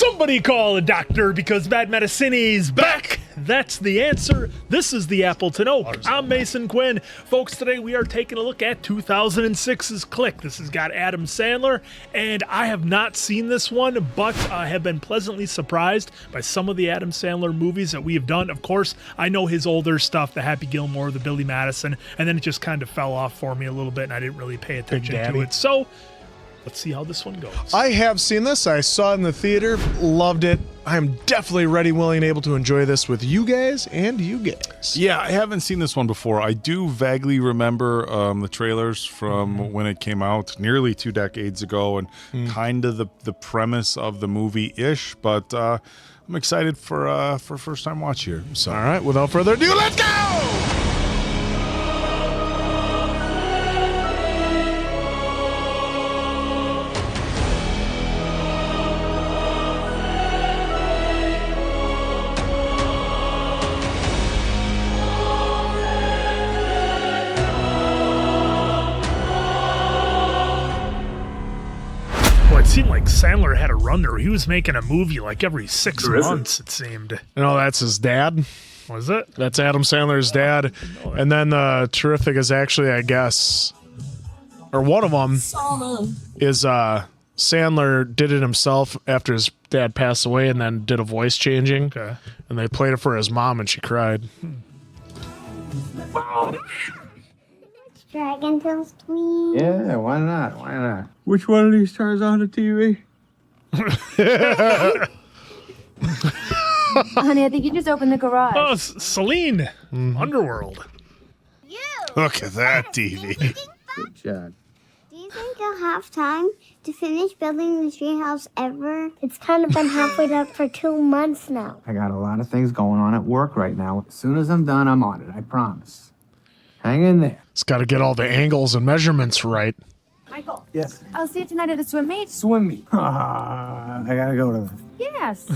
Somebody call a doctor because bad medicine is back. That's the answer. This is the Appleton Oak. I'm Mason Quinn. Folks, today we are taking a look at 2006's Click. This has got Adam Sandler, and I have not seen this one, but I have been pleasantly surprised by some of the Adam Sandler movies that we have done. Of course, I know his older stuff, the Happy Gilmore, the Billy Madison, and then it just kind of fell off for me a little bit, and I didn't really pay attention to it. So let's see how this one goes. I have seen this. I saw it in the theater. Loved it. I'm definitely ready, willing, and able to enjoy this with you guys and you guys. Yeah, I haven't seen this one before. I do vaguely remember the trailers from when it came out nearly 2 decades ago and kind of the premise of the movie-ish, but I'm excited for first time watch here. So. All right, without further ado, let's go! It seemed like Sandler had a run there. He was making a movie like every 6 months, it seemed. No, that's his dad. Was it? That's Adam Sandler's dad. And then the terrific is actually, I guess, or one of them is Sandler did it himself after his dad passed away and then did a voice changing. Okay. And they played it for his mom and she cried. Dragon Tales, please. Yeah, why not? Why not? Which one of these turns on the TV? Honey, I think you just opened the garage. Oh, Celine. Underworld. You! Look at that TV. Good job. Do you think you'll have time to finish building the treehouse ever? It's kind of been halfway up for 2 months now. I got a lot of things going on at work right now. As soon as I'm done, I'm on it. I promise. Hang in there. It's got to get all the angles and measurements right. Michael. Yes. I'll see you tonight at the swim meet. Swim meet. I gotta go to that. Yes.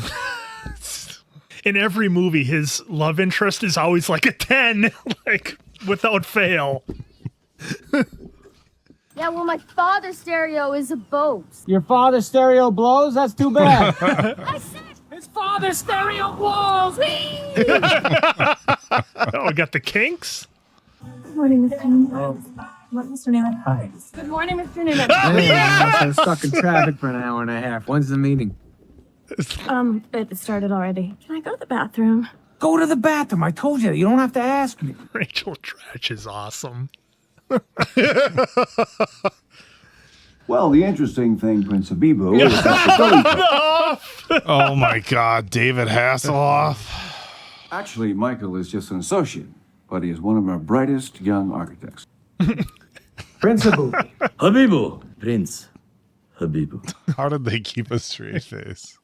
In every movie, his love interest is always like a 10, like without fail. Yeah, well, my father's stereo is a Bose. Your father's stereo blows? That's too bad. I said his father's stereo blows. Oh, we got the Kinks? Good morning, Mr. Newman. What, Mr. Newman? Hi. Good morning, Mr. Newman. I've been stuck in traffic for an hour and a half. When's the meeting? It started already. Can I go to the bathroom? Go to the bathroom. I told you. You don't have to ask me. Rachel Dratch is awesome. Well, the interesting thing, Prince Habibu, is that Oh my God, David Hasselhoff. actually Michael is just an associate, but he is one of our brightest young architects. Prince Abu. Habibu. Prince Habibu. How did they keep a straight face?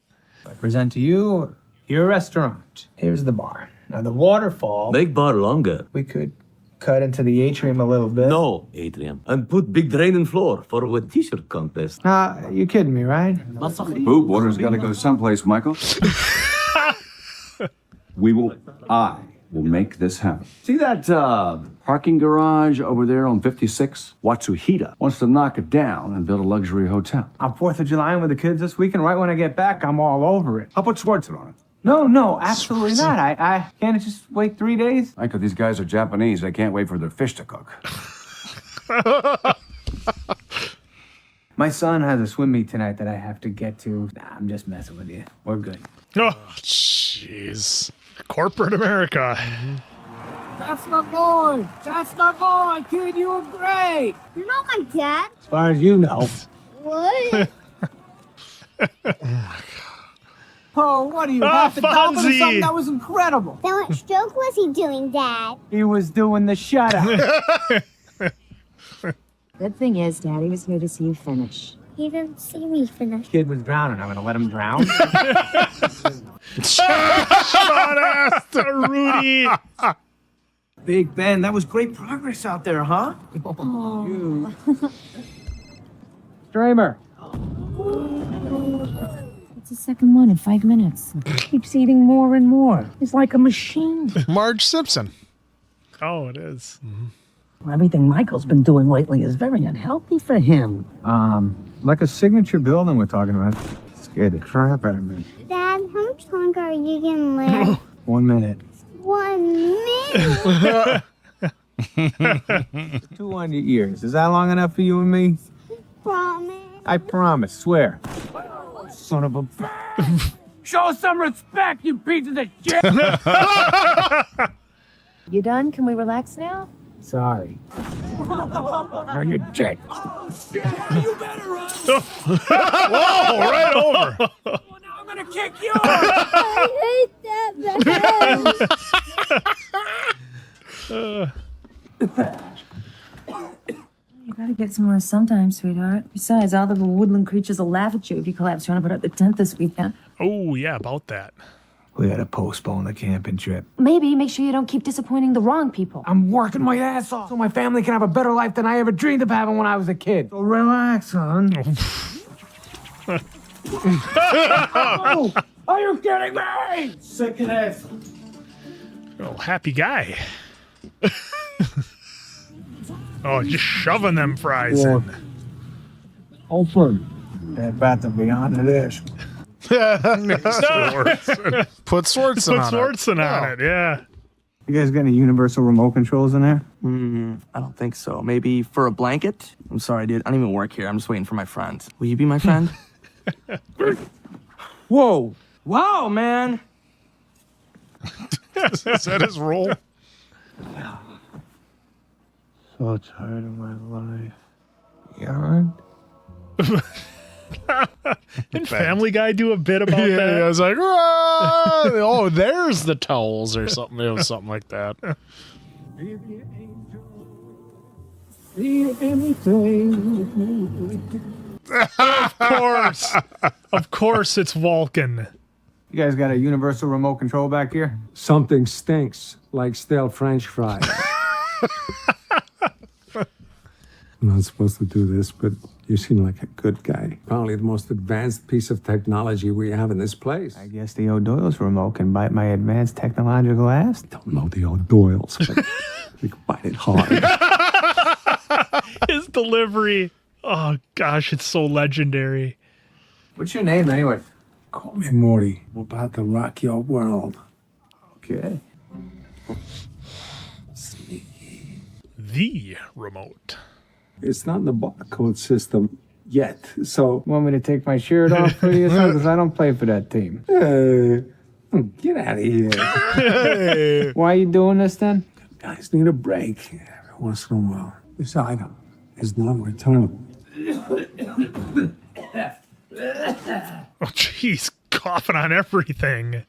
I present to you your restaurant. Here's the bar. Now the waterfall. Make bar longer. We could cut into the atrium a little bit. No, Adrian. And put big drain in floor for a t-shirt contest. You kidding me, right? Boop, water's got to go someplace, Michael. I will make this happen. See that parking garage over there on 56? Watsuhita wants to knock it down and build a luxury hotel. I'm 4th of July with the kids this weekend. Right when I get back, I'm all over it. I'll put Schwarzer on it. No, absolutely not. I can't just wait 3 days. Michael, these guys are Japanese. They can't wait for their fish to cook. My son has a swim meet tonight that I have to get to. Nah, I'm just messing with you. We're good. Oh, Jeez. corporate America. That's my boy. That's my boy. Kid, you were great. You're not my dad. As far as you know. What? Oh, what are you, half a dollar or Fonzie. something? That was incredible. Then what stroke was he doing, Dad? He was doing the shutout. Good thing is, Daddy was here to see you finish. He didn't see me finish. Kid was drowning. I'm gonna let him drown. Rudy. Big Ben, that was great progress out there, huh? Streamer. It's the second one in 5 minutes. Keeps eating more and more. He's like a machine. Marge Simpson. Oh, it is. Everything Michael's been doing lately is very unhealthy for him. Like a signature building we're talking about. Scared the crap out of me. Dad, how much longer are you gonna live? 1 minute. 1 minute? 200 years. Is that long enough for you and me? Promise. I promise. Swear. Son of a... Show some respect, you piece of shit! You done? Can we relax now? Sorry. Are you dick? You better run! Whoa, right over. Now I'm gonna kick you! I hate that. You gotta get somewhere sometime, sweetheart. Besides, all the woodland creatures will laugh at you if you collapse trying to put up the tent this weekend. Oh, yeah, about that. We gotta postpone the camping trip. Maybe make sure you don't keep disappointing the wrong people. I'm working my ass off so my family can have a better life than I ever dreamed of having when I was a kid. So relax, son. Oh, are you kidding me? Second ass. Oh, happy guy. Oh, just shoving them fries in. Open. They're about to be on to this. Put Swartzen Put on Swartzen on it, yeah. You guys got any universal remote controls in there? I don't think so. Maybe for a blanket? I'm sorry, dude. I don't even work here. I'm just waiting for my friend. Will you be my friend? Whoa. Wow, man. Is that his role? So tired of my life. Yawn? Didn't Family Guy do a bit about Yeah, that? I was like, "Ah, oh, there's the towels," or something. It was something like that. Of course, it's Walken. You guys got a universal remote control back here? Something stinks like stale French fries. I'm not supposed to do this, but you seem like a good guy. Probably the most advanced piece of technology we have in this place. I guess the O'Doyle's remote can bite my advanced technological ass. Don't know the O'Doyle's, but we can bite it hard. His delivery. Oh, gosh, it's so legendary. What's your name, anyway? Call me Morty. We're about to rock your world. Okay. The remote. It's not in the barcode system yet, so... Want me to take my shirt off for you, son? Because I don't play for that team. Get out of here. Why are you doing this, then? Guys need a break every once in a while. This item is non-returnable. Oh, jeez, coughing on everything.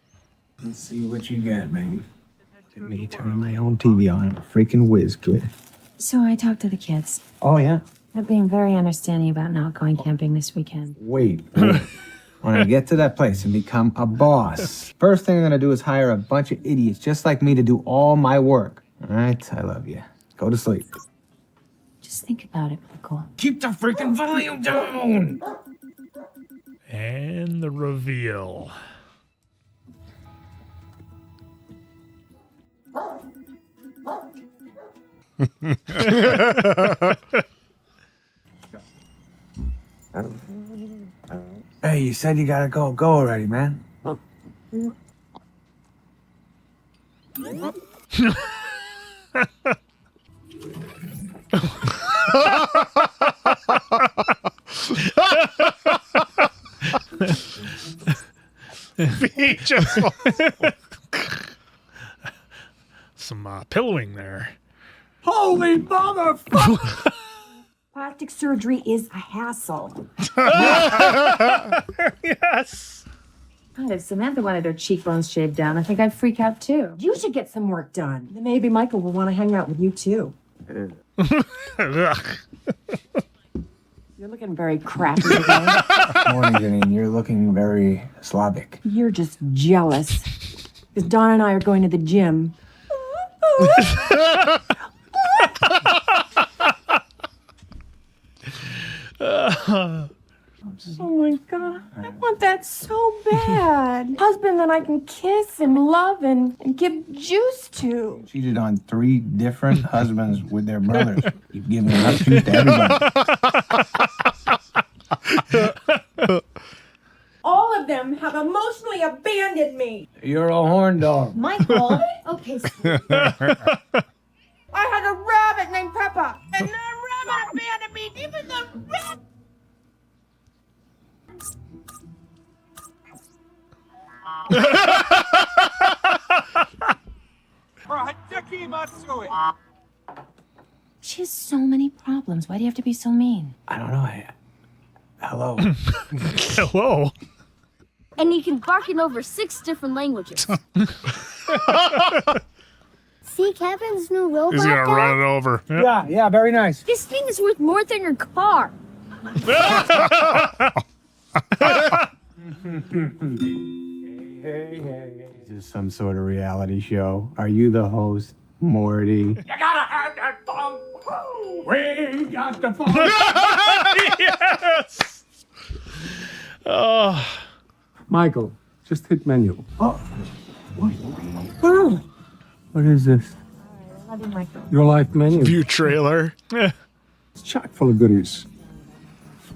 Let's see what you got, baby. Me turning my own TV on. I'm a freaking whiz kid. So I talked to the kids. Oh, yeah? They're being very understanding about not going camping this weekend. Wait. When I get to that place and become a boss, first thing I'm gonna do is hire a bunch of idiots just like me to do all my work. All right? I love you. Go to sleep. Just think about it, Michael. Keep the freaking volume down! And the reveal. Hey, you said you gotta go. Go already, man. He just Some pillowing there. Holy motherfucker! Plastic surgery is a hassle. Yes. God, if Samantha wanted her cheekbones shaved down, I think I'd freak out too. You should get some work done. Then maybe Michael will want to hang out with you too. You're looking very crappy today. Morning, Janine. You're looking very Slavic. You're just jealous. Because Donna and I are going to the gym. Oh my God, I want that so bad. Husband that I can kiss and love and give juice to. Cheated on 3 different husbands with their brothers. You've given enough juice to everybody. All all of them have emotionally abandoned me. You're a horn dog. Michael. Okay. I had a rabbit named Peppa, and the rabbit abandoned me. Even the rabbit. She has so many problems. Why do you have to be so mean? I don't know. Hello. Hello. And you can bark in over 6 different languages. See Kevin's new robot? He's gonna run it over. Yeah, very nice. This thing is worth more than your car. Hey. This is some sort of reality show. Are you the host, Morty? You gotta have that thumb. We got the phone. Yes. Oh. Michael, just hit menu. What is this? Love you, Michael. Your life menu. View trailer. It's chock full of goodies.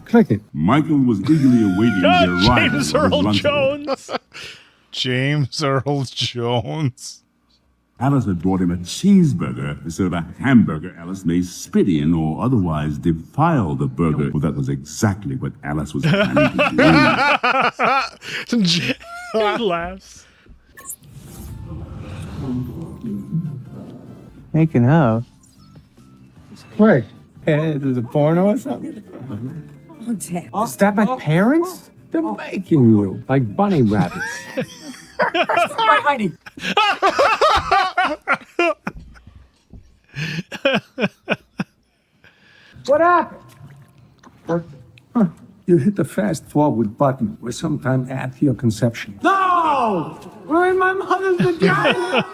Click it. Michael was eagerly awaiting the arrival James of his Earl lunch. Jones. James Earl Jones. Alice had brought him a cheeseburger instead of a hamburger Alice may spit in or otherwise defile the burger. Well, that was exactly what Alice was planning to do. He laughs. Making up. Wait. Hey, is this a porno or something? Oh, Dad. Is that my parents? They're making you like bunny rabbits. My Heidi. What happened? You hit the fast forward button with sometime after your conception. No! We're in my mother's vagina!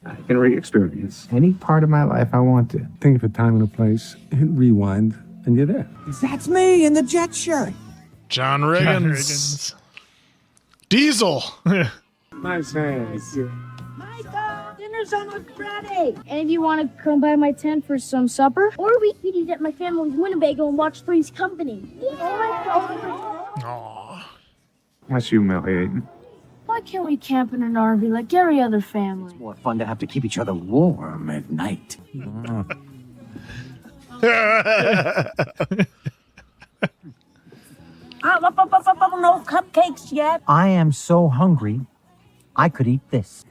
I can re-experience any part of my life I want to. Think of a time and a place, hit rewind, and you're there. That's me in the jet shirt. John Riggins. Diesel. Nice hands. Michael, dinner's almost ready. And if you want to come by my tent for some supper, or we could eat at my family's Winnebago and watch Three's Company. Aw. That's humiliating. Why can't we camp in an RV like every other family? More fun to have to keep each other warm at night. No cupcakes yet. I am so hungry, I could eat this.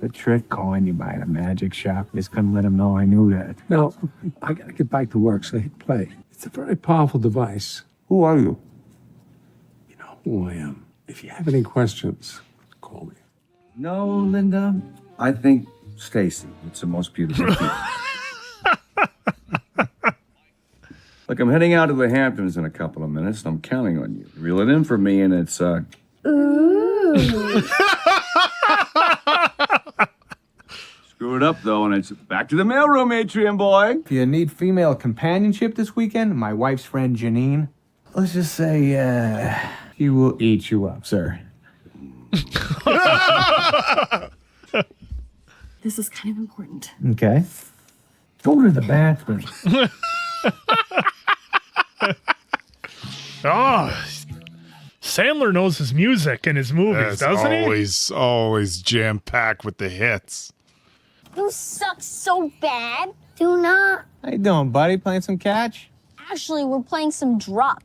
The trick calling you by the magic shop. Just couldn't let him know I knew that. Now, I gotta get back to work, so hit play. It's a very powerful device. Who are you? You know who I am. If you have any questions, call me. No, Linda. I think Stacy. It's the most beautiful thing. Look, I'm heading out to the Hamptons in a couple of minutes, and I'm counting on you. Reel it in for me, and it's, Ooh. Screw it up, though, and it's back to the mailroom, Atrium boy. If you need female companionship this weekend, my wife's friend Janine, let's just say, she will eat you up, sir. This is kind of important. Okay. Go to the bathroom. Oh, Sandler knows his music and his movies, doesn't he? Always jam-packed with the hits. You suck so bad. Do not. How you doing, buddy? Playing some catch? Actually, we're playing some drop.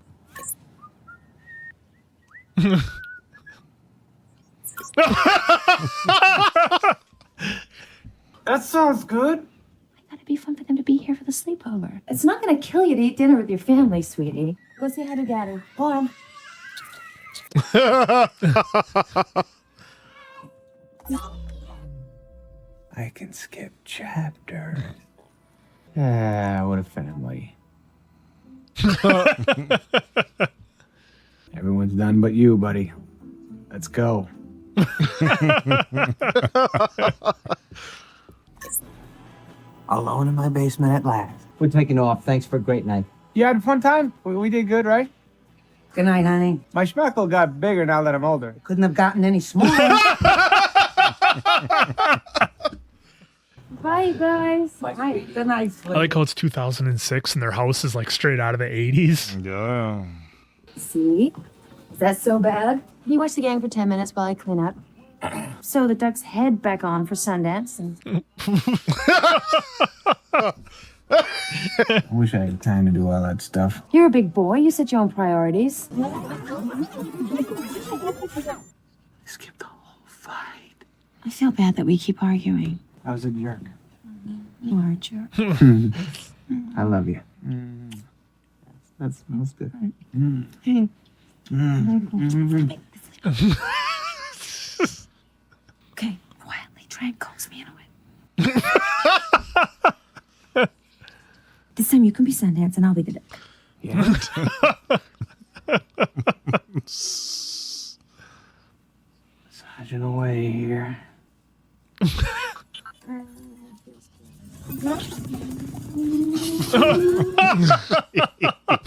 That sounds good. It'd be fun for them to be here for the sleepover. It's not gonna kill you to eat dinner with your family, sweetie. Go say hi to Daddy. Go on. I can skip chapters. Ah, what a family. Everyone's done but you, buddy. Let's go. Alone in my basement at last. We're taking off. Thanks for a great night. You had a fun time? We did good, right? Good night, honey. My schmeckle got bigger now that I'm older. Couldn't have gotten any smaller. Bye, you guys. Bye. Good night. I like how it's 2006 and their house is like straight out of the 80s. Yeah. See? Is that so bad? Can you watch the gang for 10 minutes while I clean up? So the ducks head back on for Sundance and... I wish I had time to do all that stuff. You're a big boy. You set your own priorities. Skip the whole fight. I feel bad that we keep arguing. I was a jerk. You are a jerk. I love you. That smells good. Hey. Okay, quietly try and coax me into it. This time you can be Sundance and I'll be the duck. Yeah. Massaging away here.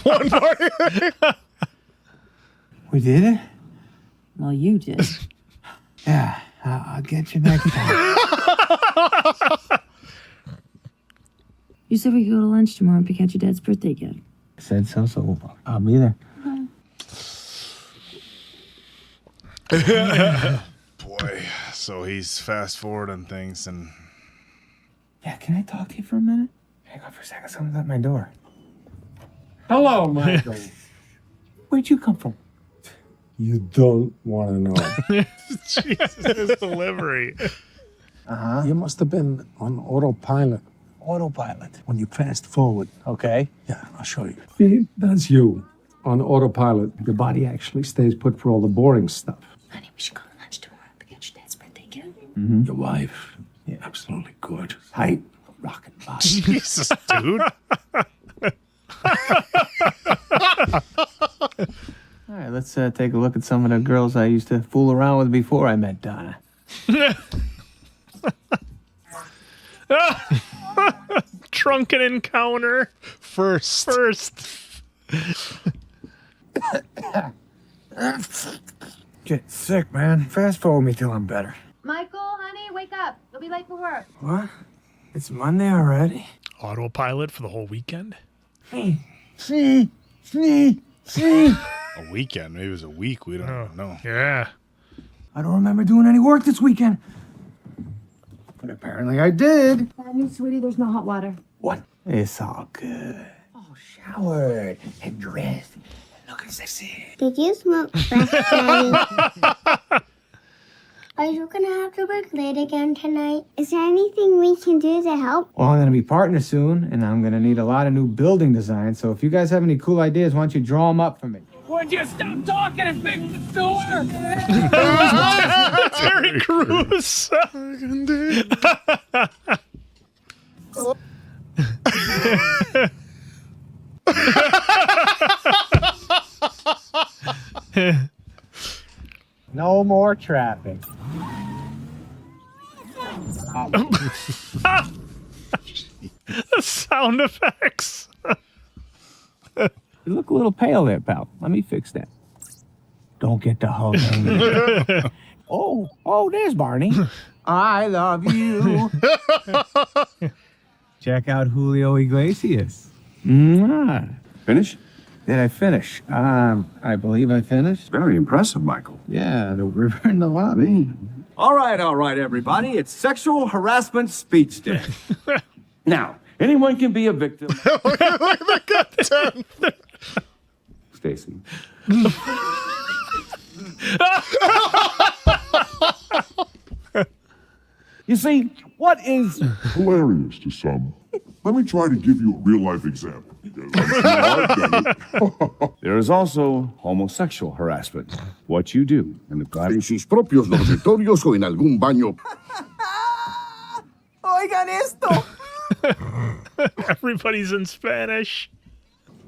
One more. We did it? Well, you did. Yeah, I'll get you next time. You said we could go to lunch tomorrow and pick out your dad's birthday gift. I said so, so I'll be there. Boy, so he's fast forwarding things and. Yeah, can I talk to you for a minute? Hang on for a second, someone's at my door. Hello, Michael. Where'd you come from? You don't want to know. Jesus, his delivery. Uh-huh. You must have been on autopilot. Autopilot. When you fast forward. Okay. Yeah, I'll show you. See, that's you. On autopilot, the body actually stays put for all the boring stuff. Honey, we should go to lunch tomorrow and pick out your dad's birthday gift. Mm-hmm. Your wife, yeah, absolutely gorgeous. Height, rockin' body. Jesus, dude. All right, let's take a look at some of the girls I used to fool around with before I met Donna. Drunken encounter. First. Get sick, man. Fast forward me till I'm better. Michael, honey, wake up. You'll be late for work. What? It's Monday already? Autopilot for the whole weekend. See. A weekend, maybe it was a week. We don't know. Yeah. I don't remember doing any work this weekend. But apparently I did. Sweetie, there's no hot water. What? It's all good. Oh, showered and dressed. Looking sexy. Did you smoke crack, Daddy? Are you gonna have to work late again tonight? Is there anything we can do to help? Well, I'm gonna be partner soon, and I'm gonna need a lot of new building designs. So if you guys have any cool ideas, why don't you draw them up for me? Would you stop talking and fix the door? Terry Crews. No more traffic. Sound effects. You look a little pale there, pal. Let me fix that. Don't get the hug angry. Oh, there's Barney. I love you. Check out Julio Iglesias. Mwah. Finish? Did I finish? I believe I finished. Very impressive, Michael. Yeah, the river in the lobby. All right, everybody. It's Sexual Harassment Speech Day. Now, anyone can be a victim. Stacy. You see, what is hilarious to some? Let me try to give you a real-life example. There is also homosexual harassment. What you do in the private. En sus propios dormitorios o en algún baño. Oigan esto. Everybody's in Spanish.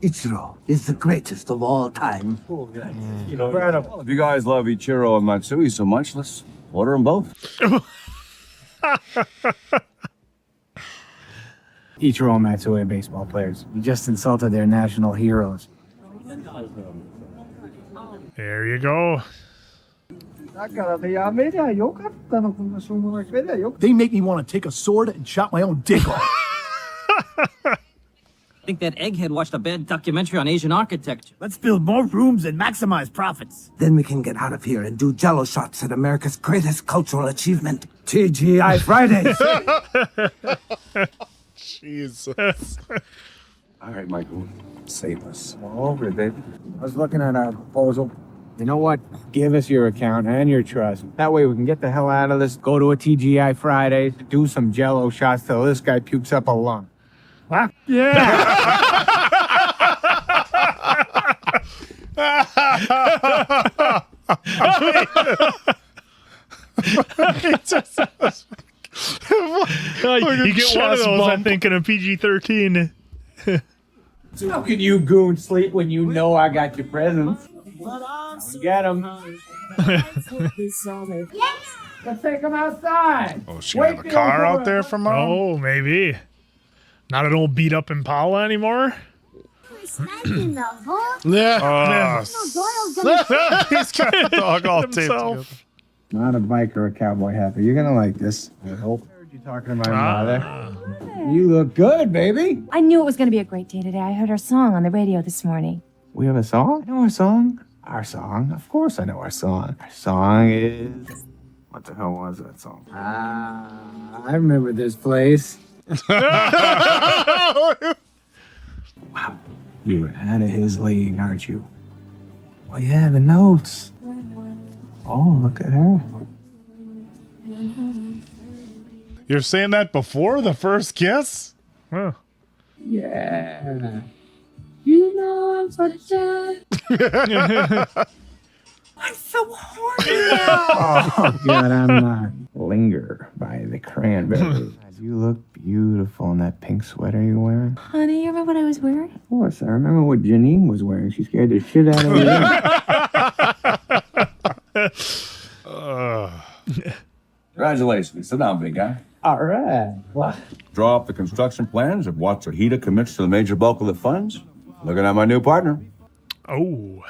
Ichiro is the greatest of all time. Well, if you guys love Ichiro and Matsui so much, let's order them both. Ichiro and Matsui are baseball players. You just insulted their national heroes. There you go. They make me want to take a sword and chop my own dick off. I think that egghead watched a bad documentary on Asian architecture. Let's build more rooms and maximize profits. Then we can get out of here and do jello shots at America's greatest cultural achievement, TGI Fridays. Jesus. All right, Michael, save us. All over it, baby. I was looking at our proposal. You know what? Give us your account and your trust. That way we can get the hell out of this, go to a TGI Fridays, do some jello shots till this guy pukes up a lung. Huh? Yeah! You get one of those, I think, in a PG-13. How can you goon sleep when you know I got your presents? Get him. Let's take him outside. Oh, she have a car out there for Mom? Oh, maybe. Not an old beat-up Impala anymore? Yeah. He's got the dog all taped together. Not a bike or a cowboy hat, but you're gonna like this. I hope. I heard you talking to my mother. You look good, baby. I knew it was going to be a great day today. I heard our song on the radio this morning. We have a song? I know our song. Our song? Of course I know our song. Our song is... What the hell was that song? I remember this place. Wow. You're out of his league, aren't you? Well, yeah, the notes. Oh, look at her. You're saying that before the first kiss? Huh. Yeah. You know I'm so sad. I'm so horny now. Oh, God, I'm not. Linger by the Cranberries. You look beautiful in that pink sweater you're wearing. Honey, you remember what I was wearing? Of course, I remember what Janine was wearing. She scared the shit out of me. Congratulations. Sit down, big guy. All right. Well, Draw up the construction plans if Watsuhita commits to the major bulk of the funds. Looking at my new partner. Oh.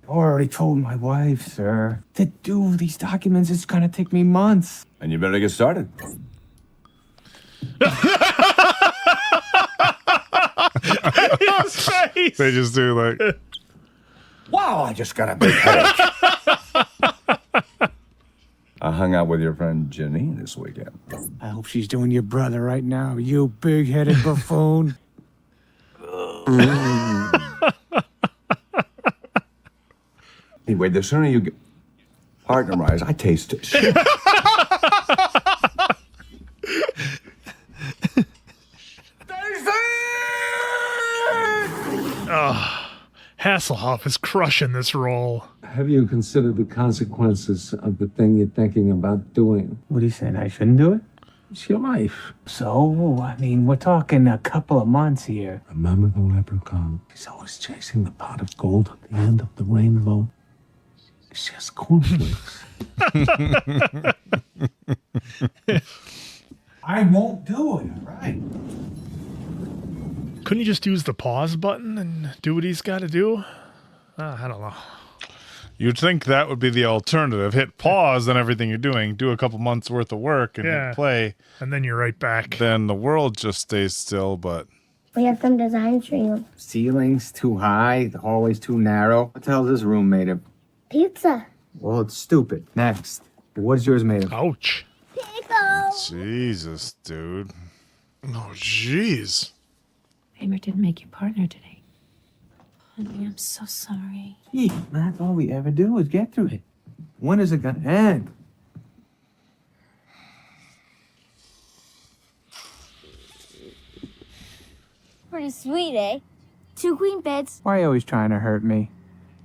I already told my wife, sir. To do these documents, it's gonna take me months. And you better get started. His face. They just do like... Wow, I just got a big headache. I hung out with your friend Janine this weekend. I hope she's doing your brother right now, you big-headed buffoon. Anyway, the sooner you get partnerized, I taste it. Hasselhoff is crushing this role. Have you considered the consequences of the thing you're thinking about doing? What are you saying? I shouldn't do it? It's your life. So, I mean, we're talking a couple of months here. Remember the leprechaun? He's always chasing the pot of gold at the end of the rainbow. It's just cornflakes. I won't do it, all right? Couldn't you just use the pause button and do what he's got to do? I don't know. You'd think that would be the alternative. Hit pause on everything you're doing, do a couple months worth of work, and hit play. And then you're right back. Then the world just stays still, but... We have some designs for you. Ceiling's too high, the hallway's too narrow. What the hell's this room made of? Pizza. Well, it's stupid. Next. What's yours made of? Ouch. Pickles. Jesus, dude. Oh, jeez. Kramer didn't make you partner today. Honey, I'm so sorry. Gee, that's all we ever do is get through it. When is it gonna end? Pretty sweet, eh? 2 queen beds. Why are you always trying to hurt me?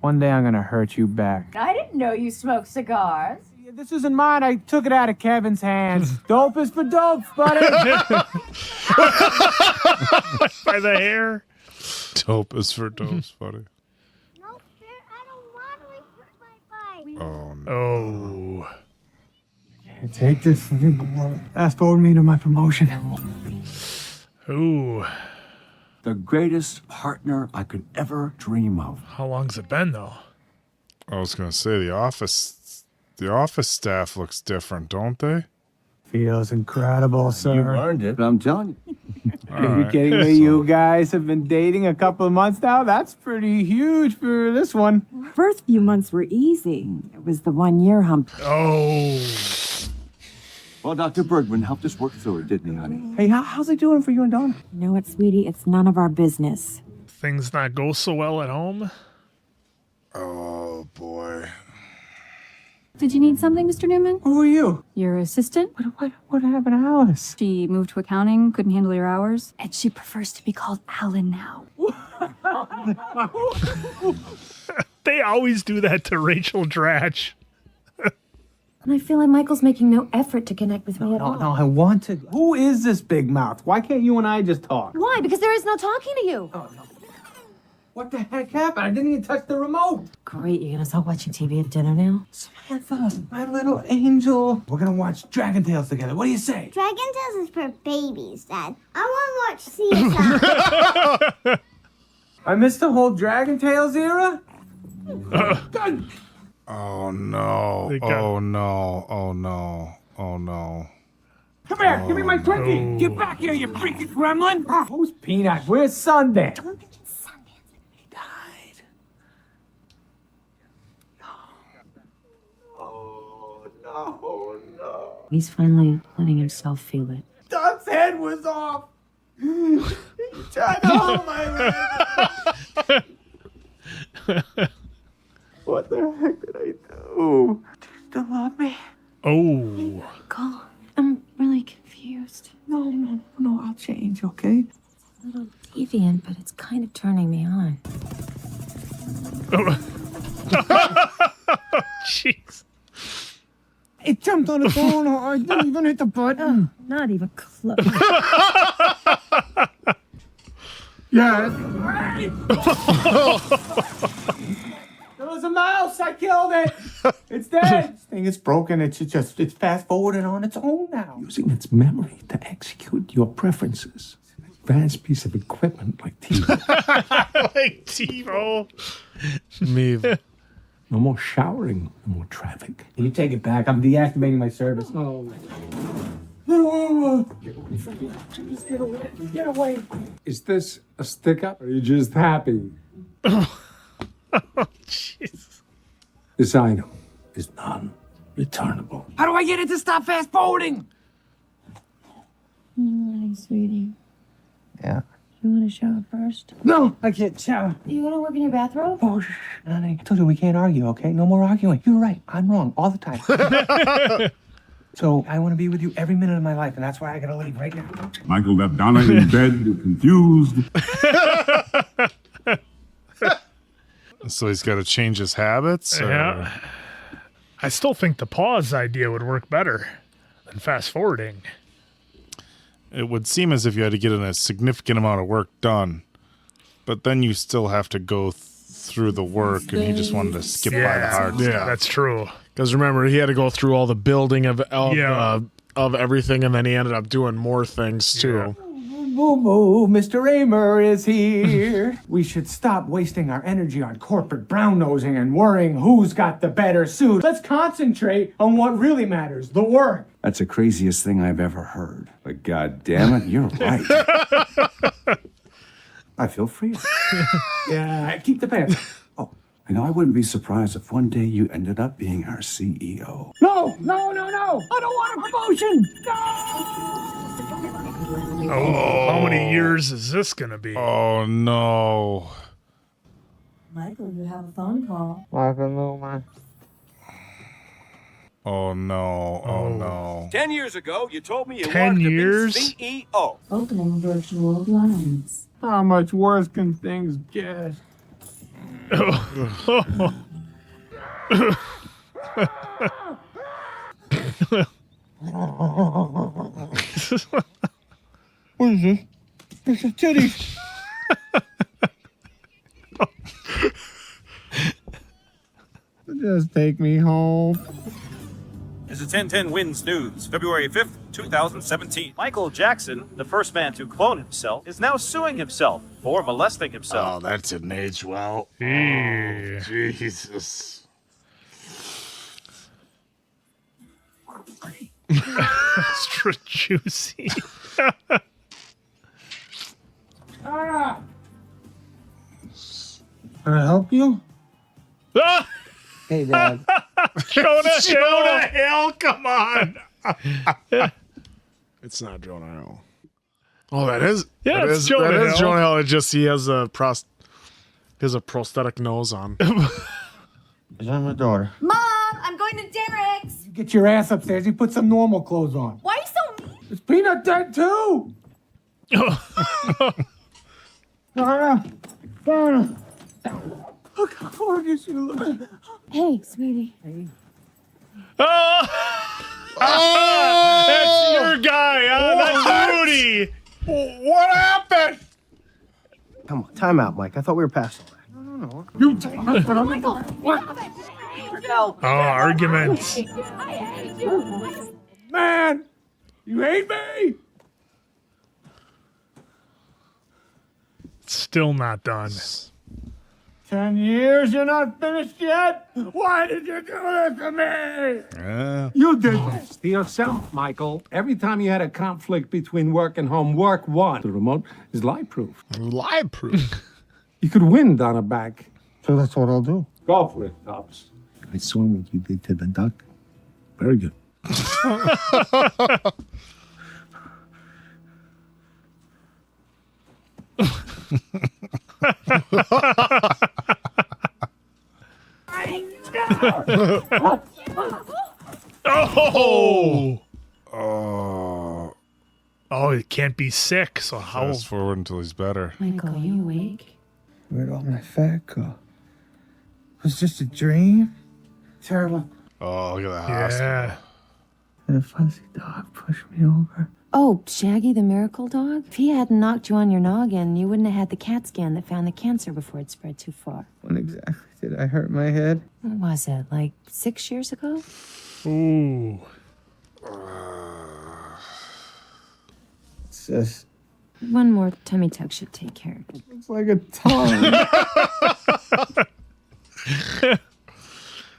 One day I'm gonna hurt you back. I didn't know you smoked cigars. This isn't mine. I took it out of Kevin's hands. Dope is for dope, buddy. By the hair. Dope is for dope's funny. No, sir, I don't want to return my bike. Oh, no. Oh. Take this. Fast forward me to my promotion. Ooh. The greatest partner I could ever dream of. How long's it been, though? I was gonna say the office staff looks different, don't they? Feels incredible, sir. You earned it, I'm telling you. Are you kidding me? You guys have been dating a couple of months now? That's pretty huge for this one. First few months were easy. It was the 1 year hump. Oh. Well, Dr. Bergman helped us work through it, didn't he, honey? Hey, how's it doing for you and Donna? You know what, sweetie? It's none of our business. Things not go so well at home. Oh boy. Did you need something, Mr. Newman? Who are you? Your assistant? What happened to Alice? She moved to accounting, couldn't handle your hours, and she prefers to be called Alan now. They always do that to Rachel Dratch. And I feel like Michael's making no effort to connect with me at all. No, I want to. Who is this big mouth? Why can't you and I just talk? Why? Because there is no talking to you. What the heck happened? I didn't even touch the remote. Great, you're gonna start watching TV at dinner now? Samantha, my little angel. We're gonna watch Dragon Tales together. What do you say? Dragon Tales is for babies, Dad. I want to watch CSI. I missed the whole Dragon Tales era? Oh no. Oh no. Oh no. Oh no. Come here, give me my Twinkie. Get back here, you freaky gremlin. Who's Peanut? Where's Sundance? Oh, no. He's finally letting himself feel it. Doc's head was off. He tried to hold my leg. What the heck did I do? Do you still love me? Oh. Michael, I'm really confused. No, I'll change, okay? It's a little deviant, but it's kind of turning me on. Jeez. It jumped on the phone. I didn't even hit the button. Not even close. Yeah. There was a mouse. I killed it. It's dead. This thing is broken. It's fast forwarding on its own now. Using its memory to execute your preferences. An advanced piece of equipment like TiVo. Like TiVo. Me. No more showering, no more traffic. You take it back. I'm deactivating my service. Oh. Just get away. Get away. Is this a stick up or are you just happy? Jesus. This item is non-returnable. How do I get it to stop fast forwarding? Morning, sweetie. Yeah. You want to shower first? No, I can't shower. You gonna work in your bathrobe? Oh, shh, honey. I told you we can't argue, okay? No more arguing. You're right. I'm wrong all the time. So I want to be with you every minute of my life, and that's why I gotta leave right now. Michael left Donna in bed, confused. So he's got to change his habits? Or? Yeah. I still think the pause idea would work better than fast forwarding. It would seem as if you had to get in a significant amount of work done, but then you still have to go through the work, and he just wanted to skip by the hard stuff. Yeah, that's true. Because remember, he had to go through all the building of everything, and then he ended up doing more things too. Moo moo, Mr. Raymer is here. We should stop wasting our energy on corporate brown nosing and worrying who's got the better suit. Let's concentrate on what really matters, the work. That's the craziest thing I've ever heard. But God damn it, you're right. I feel free. Yeah, keep the pants. Oh, you know, I wouldn't be surprised if one day you ended up being our CEO. No. I don't want a promotion. Oh, how many years is this going to be? Oh, no. Michael, you have a phone call. Michael Newman. Oh, no. Oh, no. 10 years ago, you told me you 10 wanted years? to be CEO. Opening virtual blinds. How much worse can things get? What is this? It's a titties. Just take me home. This is 1010 Wins News, February 5th, 2017. Michael Jackson, the first man to clone himself, is now suing himself for molesting himself. Oh, that didn't age well. Yeah. Oh, Jesus. Extra juicy. Can I help you? Hey, Dad. Jonah Hill, come on. It's not Jonah Hill. Oh, that is. Yeah, that it's is, Jonah that Hill. is Jonah Hill. It just he has a prosthetic nose on. Is that my daughter? Mom, I'm going to Derek's. You get your ass upstairs. You put some normal clothes on. Why are you so mean? Is Peanut dead too? Donna. Look how gorgeous you look. Hey, sweetie. Oh, that's your guy. That's Rudy. What happened? Come on, time out, Mike. I thought we were past all that. No. You Oh, arguments. Man, you hate me? Still not done. 10 years, you're not finished yet? Why did you do this to me? You did this to yourself, Michael. Every time you had a conflict between work and home, work won. The remote is lie-proof. Lie-proof? You could win Donna back. So that's what I'll do. Go for it, Tops. I saw what you did to the duck. Very good. Oh! Oh, it can't be sick, so how? Fast forward until he's better. Michael, are you awake? Where'd all my fat go? It was just a dream? Terrible. Oh, look at that hospital. Yeah. And a fuzzy dog pushed me over. Oh, Shaggy the miracle dog? If he hadn't knocked you on your noggin, you wouldn't have had the CAT scan that found the cancer before it spread too far. When exactly did I hurt my head? When was it? Like 6 years ago? Ooh. It's just, One more tummy tuck should take care of it. it's like a tongue.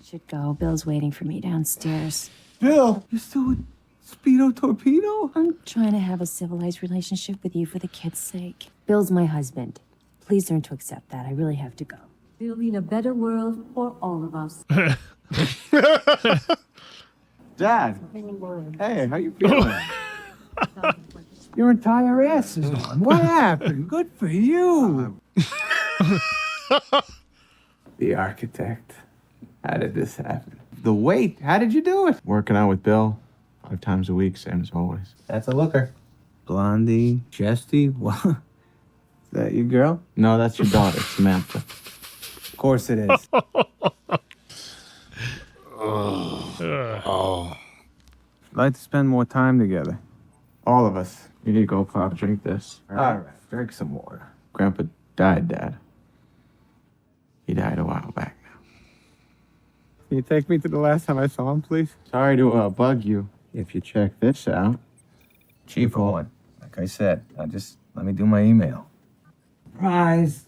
Should go. Bill's waiting for me downstairs. Bill, you're still with Speedo Torpedo? I'm trying to have a civilized relationship with you for the kids' sake. Bill's my husband. Please learn to accept that. I really have to go. Building a better world for all of us. Dad. Hey, how you feeling? Your entire ass is on. What happened? Good for you. The architect. How did this happen? The weight. How did you do it? Working out with Bill 5 times a week, same as always. That's a looker. Blondie, chesty. What? Is that your girl? No, that's your daughter, Samantha. Of course it is. Oh. I'd like to spend more time together. All of us. You need to go, Pop. Drink this. All right. Drink some water. Grandpa died, Dad. He died a while back now. Can you take me to the last time I saw him, please? Sorry to bug you. If you check this out. Chief Owen. Like I said, let me do my email. Surprise.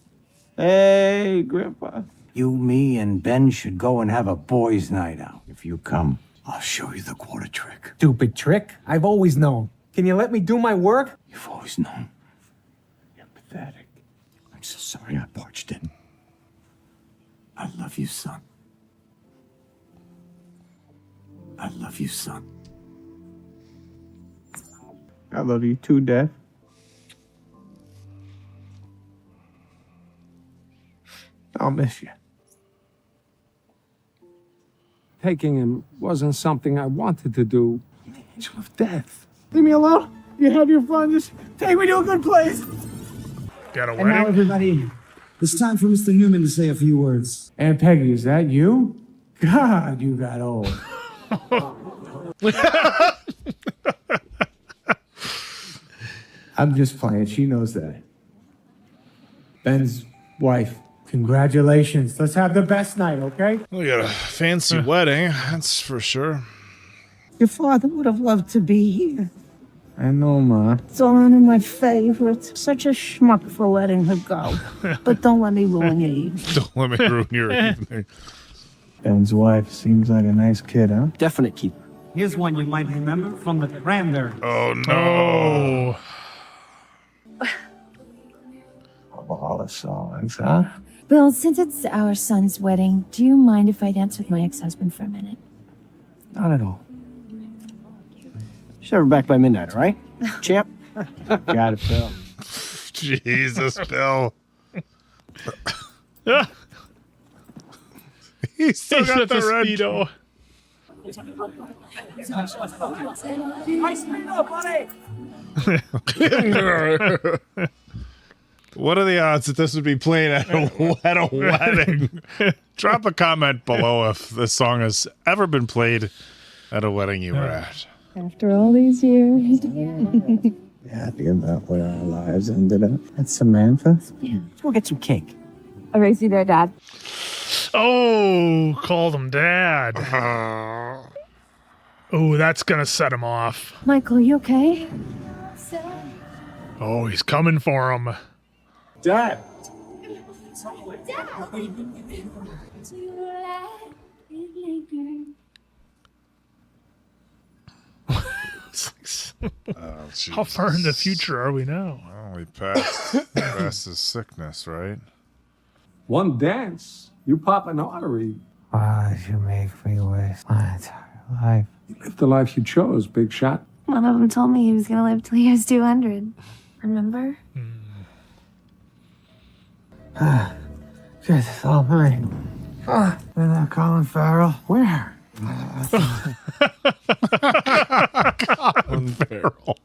Hey, Grandpa. You, me, and Ben should go and have a boys' night out. If you come. I'll show you the quarter trick. Stupid trick. I've always known. Can you let me do my work? You've always known. You're pathetic. I'm so sorry I barged in. I love you, son. I love you, son. I love you too, Dad. I'll miss you. Taking him wasn't something I wanted to do. Angel of death. Leave me alone. You have your fun. Just take me to a good place. Got a And now, wedding? everybody, it's time for Mr. Newman to say a few words. Aunt Peggy, is that you? God, you got old. I'm just playing. She knows that. Ben's wife. Congratulations. Let's have the best night, okay? We got a fancy wedding, that's for sure. Your father would have loved to be here. I know, Ma. It's one of my favorites. Such a schmuck for letting her go. But don't let me ruin your evening. Don't let me ruin your evening. Ben's wife seems like a nice kid, huh? Definite keeper. Here's one you might remember from the Cranberries. Oh, no. Of all the songs, huh? Bill, since it's our son's wedding, do you mind if I dance with my ex-husband for a minute? Not at all. Just have her back by midnight, all right? Champ? Got it, Bill. Jesus, Bill. He's still got the red Speedo. Nice Speedo, buddy! What are the odds that this would be played at a wedding? Drop a comment below if this song has ever been played at a wedding you were at. After all these years. Happy about where our lives ended up. That's Samantha. Yeah. Let's go get some cake. I raised you there, Dad. Oh, called him dad. Oh, that's gonna set him off. Michael, you okay? Oh, he's coming for him. Dad. How far in the future are we now? Well, we passed his sickness, right? One dance, you pop an artery. Why did you make me waste my entire life? You lived the life you chose, big shot. One of them told me he was gonna live till he was 200. Remember? Shit, it's all mine. And that Colin Farrell? Where? Colin Farrell.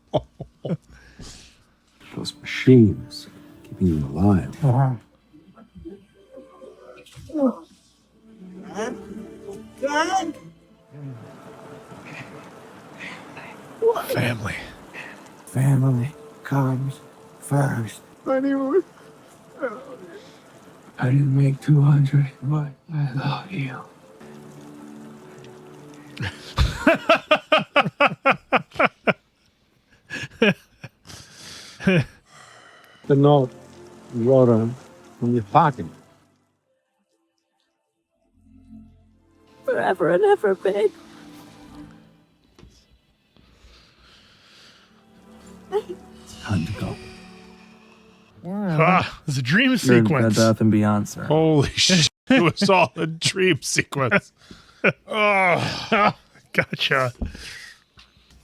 Those machines keeping you alive. Dad? Family. Family comes first. I didn't make 200, but I love you. The note you wrote on from your pocket. Forever and ever, babe. Time to go. Ah, it's a dream You're sequence. Bed Bath and Beyond, sir. Holy shit. It was all a dream sequence. Oh, gotcha.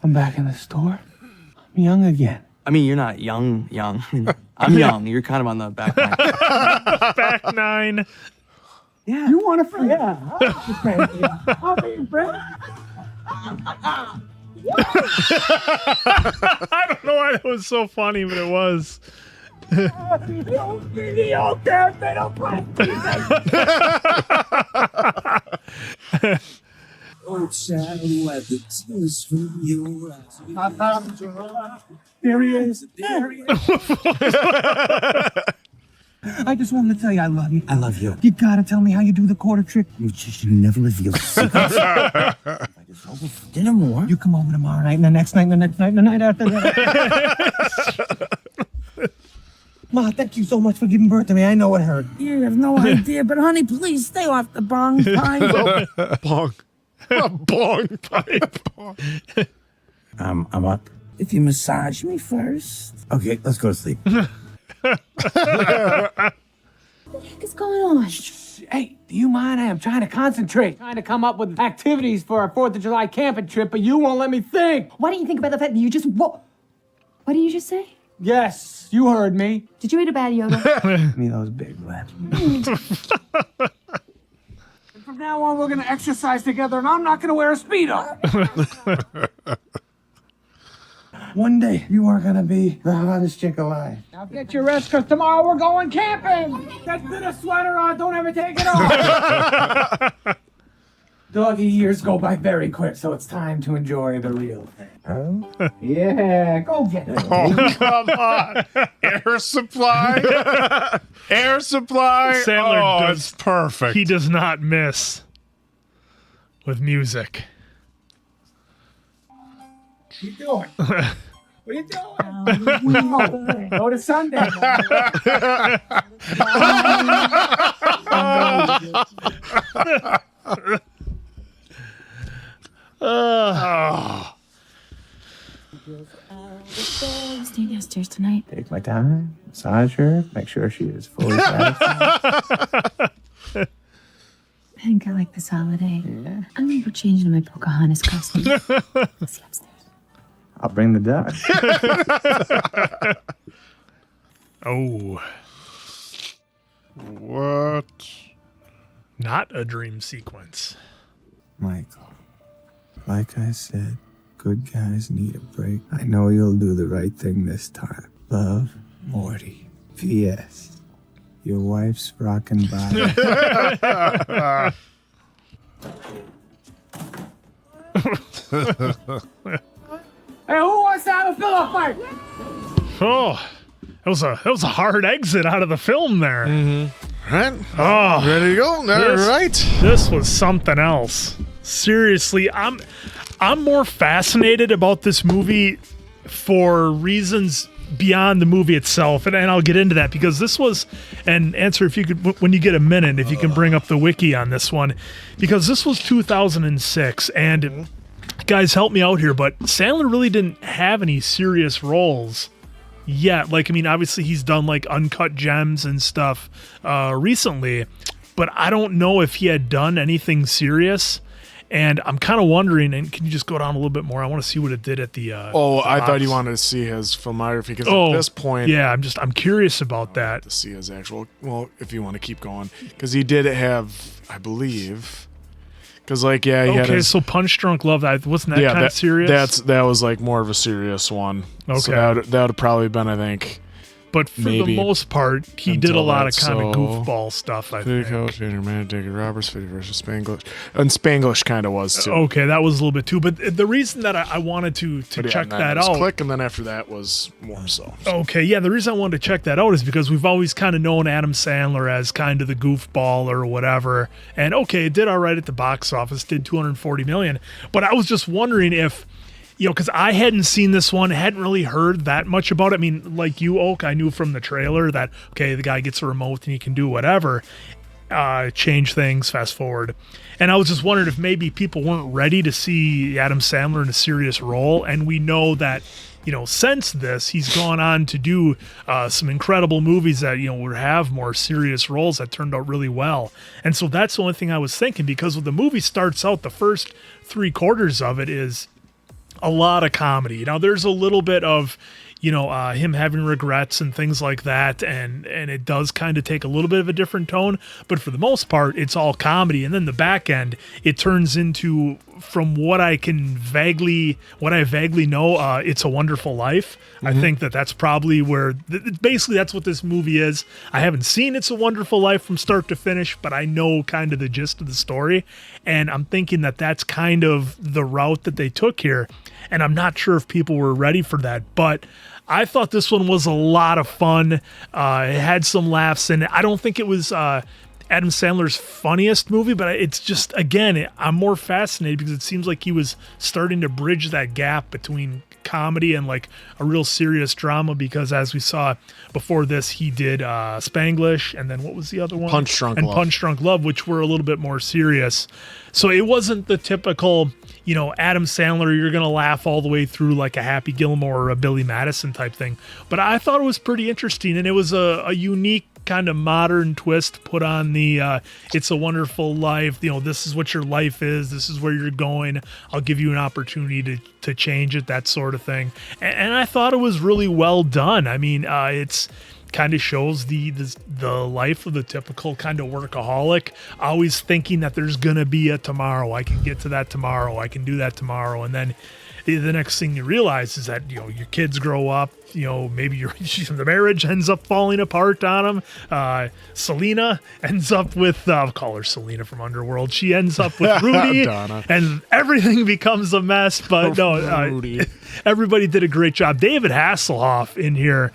I'm back in the store. I'm young again. I mean, you're not young. I mean, I'm young. You're kind of on the back line. Back nine. Yeah. You want a friend? Yeah. I'll be your friend. I don't know why that was so funny, but it was. There he is. There he is. I just wanted to tell you I love you. I love you. You gotta tell me how you do the quarter trick. You just never reveal secrets. Dinner more. You come over tomorrow night, and the next night, and the next night, and the night after that. Ma, thank you so much for giving birth to me. I know it hurt. You have no idea, but honey, please stay off the bong pipe. Bong. A bong pipe. I'm up. If you massage me first. Okay, let's go to sleep. What the heck is going on? Hey, do you mind? I'm trying to concentrate. Trying to come up with activities for our 4th of July camping trip, but you won't let me think. Why don't you think about the fact that you just What did you just say? Yes, you heard me. Did you eat a bad Yoda? Give me those big lips. From now on, we're gonna exercise together, and I'm not gonna wear a Speedo. One day, you are gonna be the hottest chick alive. Now get your rest, because tomorrow we're going camping. Just put a sweater on. Don't ever take it off. Doggy years go by very quick, so it's time to enjoy the real thing. Huh? Yeah, go get it. Oh, come on. Air supply. Air supply. Sandler oh, does it's perfect. He does not miss with music. What you doing? What are you doing? Go to Sunday. Stay downstairs tonight. Take my time, massage her, make sure she is fully satisfied. I think I like this holiday. Yeah. I'm gonna go change into my Pocahontas costume. See you upstairs. I'll bring the duck. Oh. What? Not a dream sequence. Michael, like I said, good guys need a break. I know you'll do the right thing this time. Love, Morty. P.S. Your wife's rockin' body. Hey, who wants to have a fill-up fight? Oh, that was a hard exit out of the film there. Right? Oh, Ready to go? All right. This was something else. Seriously, I'm more fascinated about this movie for reasons beyond the movie itself, and I'll get into that because this was an answer. If you could, when you get a minute, if you can bring up the wiki on this one, because this was 2006, and guys, help me out here, but Sandler really didn't have any serious roles yet. Like, I mean, obviously he's done like Uncut Gems and stuff recently, but I don't know if he had done anything serious. And I'm kind of wondering, and can you just go down a little bit more? I want to see what it did at the I box. thought you wanted to see his filmography because at this point, yeah, I'm curious about that. To see his actual, well, if you want to keep going, because he did have, I believe, because like he had his, so Punch Drunk Love, that wasn't that kind of serious? That was like more of a serious one. Okay, so that would have probably been, I think. But for the most part, he did a lot of kind of goofball stuff, I think. David Roberts, Fitty versus Spanglish. And Spanglish kind of was, too. Okay, that was a little bit, too. But the reason that I wanted to check that out... Click, and then after that was more so. Okay, yeah, the reason I wanted to check that out is because we've always kind of known Adam Sandler as kind of the goofball or whatever. And, okay, it did all right at the box office, did $240 million. But I was just wondering if... You know, because I hadn't seen this one, hadn't really heard that much about it. I mean, like you, Oak, I knew from the trailer that, okay, the guy gets a remote and he can do whatever, change things, fast forward. And I was just wondering if maybe people weren't ready to see Adam Sandler in a serious role. And we know that, you know, since this, he's gone on to do some incredible movies that, you know, would have more serious roles that turned out really well. And so that's the only thing I was thinking, because when the movie starts out, the first 3/4 of it is a lot of comedy. Now there's a little bit of, you know, him having regrets and things like that, and it does kind of take a little bit of a different tone, but for the most part it's all comedy. And then the back end, it turns into, from what I vaguely know, It's a Wonderful Life. I think that's probably where basically that's what this movie is. I haven't seen It's a Wonderful Life from start to finish, but I know kind of the gist of the story, and I'm thinking that that's kind of the route that they took here. And I'm not sure if people were ready for that, but I thought this one was a lot of fun. It had some laughs in it. I don't think it was Adam Sandler's funniest movie, but it's just, again, I'm more fascinated because it seems like he was starting to bridge that gap between comedy and like a real serious drama, because as we saw before this, he did Spanglish, and then what was the other one? Punch Drunk Love, which were a little bit more serious. So it wasn't the typical, you know, Adam Sandler, you're going to laugh all the way through like a Happy Gilmore or a Billy Madison type thing. But I thought it was pretty interesting, and it was a unique kind of modern twist put on the It's a Wonderful Life. You know, this is what your life is. This is where you're going. I'll give you an opportunity to change it, that sort of thing. And I thought it was really well done. I mean, it's kind of shows the life of the typical kind of workaholic, always thinking that there's gonna be a tomorrow. I can get to that tomorrow. I can do that tomorrow. And then the next thing you realize is that, you know, your kids grow up, you know, maybe the marriage ends up falling apart on them. Selena ends up with, I'll call her Selena from Underworld. She ends up with Rudy, Donna. And everything becomes a mess. But everybody did a great job. David Hasselhoff in here,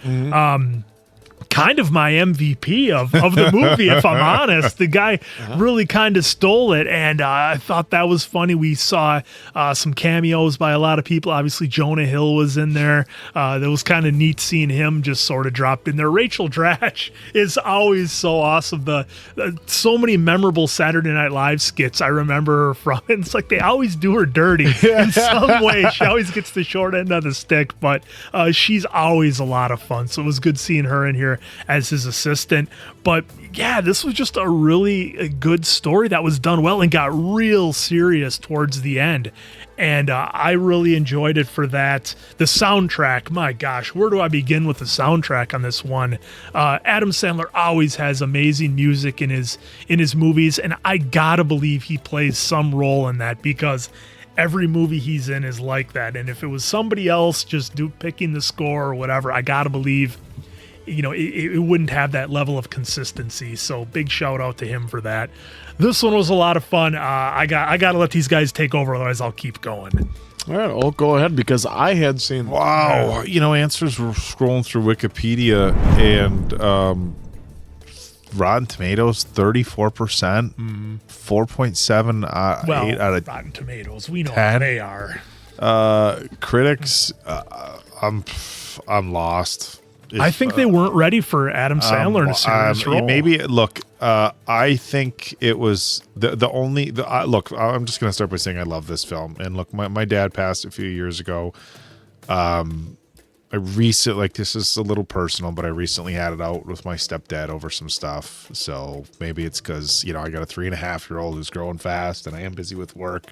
kind of my MVP of the movie, if I'm honest. The guy really kind of stole it, and I thought that was funny. We saw some cameos by a lot of people. Obviously, Jonah Hill was in there. That was kind of neat seeing him just sort of dropped in there. Rachel Dratch is always so awesome. So many memorable Saturday Night Live skits I remember her from. And it's like they always do her dirty in some way. She always gets the short end of the stick, but she's always a lot of fun. So it was good seeing her in here as his assistant. But yeah, this was just a really good story that was done well and got real serious towards the end. And I really enjoyed it for that. The soundtrack, my gosh, where do I begin with the soundtrack on this one? Adam Sandler always has amazing music in his movies, and I gotta believe he plays some role in that because every movie he's in is like that. And if it was somebody else just picking the score or whatever, I gotta believe, it wouldn't have that level of consistency. So big shout out to him for that. This one was a lot of fun. I got to let these guys take over, otherwise I'll keep going. All right, I'll go ahead because I had seen. Wow, answers were scrolling through Wikipedia, and Rotten Tomatoes 34%, 4.7 Well, 8 out of Rotten Tomatoes, we know 10. how they are. Critics, I'm lost. I think they weren't ready for Adam Sandler in a serious role. Maybe look. I think it was the only. Look, I'm just gonna start by saying I love this film. And look, my dad passed a few years ago. I recently, this is a little personal, but I recently had it out with my stepdad over some stuff. So maybe it's because I got a 3.5-year-old who's growing fast, and I am busy with work.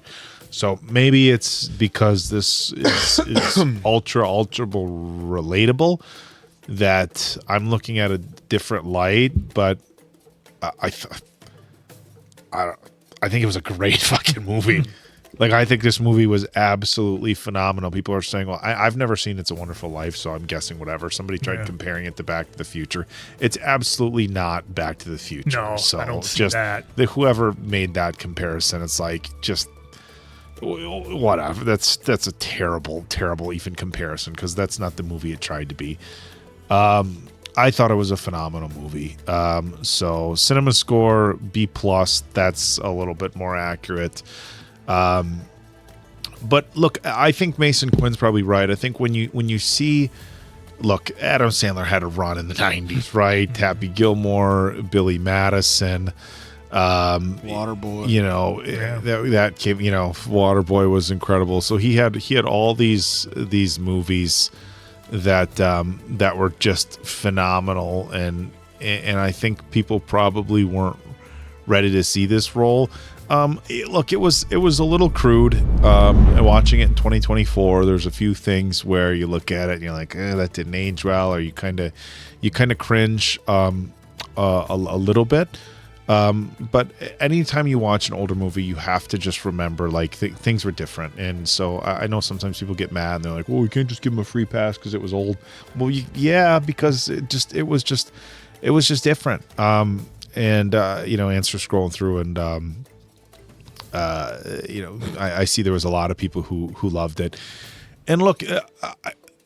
So maybe it's because this is ultra relatable, that I'm looking at a different light, but I think it was a great fucking movie. Like, I think this movie was absolutely phenomenal. People are saying, well, I've never seen It's a Wonderful Life, so I'm guessing whatever. Somebody tried comparing it to Back to the Future. It's absolutely not Back to the Future. No, so I don't see just that. Whoever made that comparison, it's like, just whatever. That's a terrible even comparison, because that's not the movie it tried to be. I thought it was a phenomenal movie. So cinema score B+, that's a little bit more accurate. But look, I think Mason Quinn's probably right. I think when you see, look, Adam Sandler had a run in the 90s, right? Happy Gilmore, Billy Madison, Waterboy. That came, Waterboy was incredible. So he had all these movies that were just phenomenal, and I think people probably weren't ready to see this role. Look, it was a little crude. And watching it in 2024, there's a few things where you look at it and you're like, that didn't age well, or you kind of cringe a little bit. But anytime you watch an older movie, you have to just remember, like, things were different. And so I know sometimes people get mad and they're like, well, we can't just give them a free pass because it was old. Well, yeah, because it was just different. Answer scrolling through, and I see there was a lot of people who loved it. And look,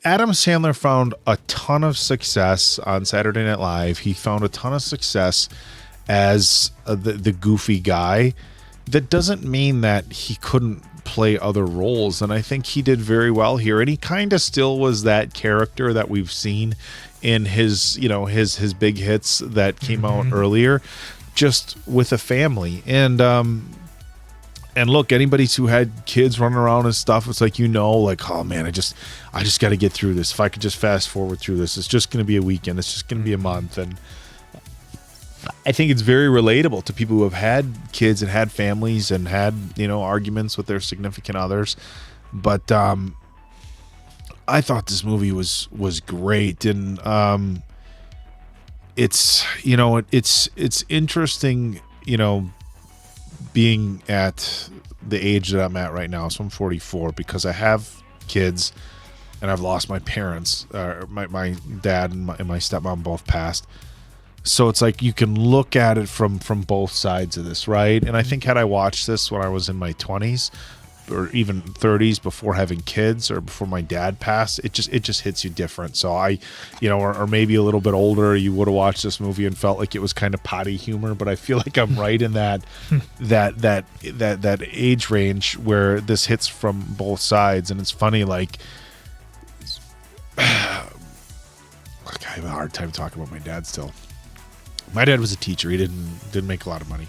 Adam Sandler found a ton of success on Saturday Night Live. He found a ton of success as the goofy guy. That doesn't mean that he couldn't play other roles, and I think he did very well here. And he kind of still was that character that we've seen in his big hits that came out earlier, just with a family. And look, anybody who had kids running around and stuff, it's like, oh man, I just got to get through this. If I could just fast forward through this, it's just going to be a weekend. It's just going to be a month. And I think it's very relatable to people who have had kids and had families and had, arguments with their significant others. But I thought this movie was great. And it's interesting, being at the age that I'm at right now. So I'm 44, because I have kids and I've lost my parents. My dad and my stepmom both passed. So it's like you can look at it from both sides of this, right? And I think had I watched this when I was in my 20s, or even 30s before having kids or before my dad passed, it just hits you different. So or maybe a little bit older, you would have watched this movie and felt like it was kind of potty humor. But I feel like I'm right in that age range where this hits from both sides, and it's funny. Like, I have a hard time talking about my dad still. My dad was a teacher. He didn't make a lot of money.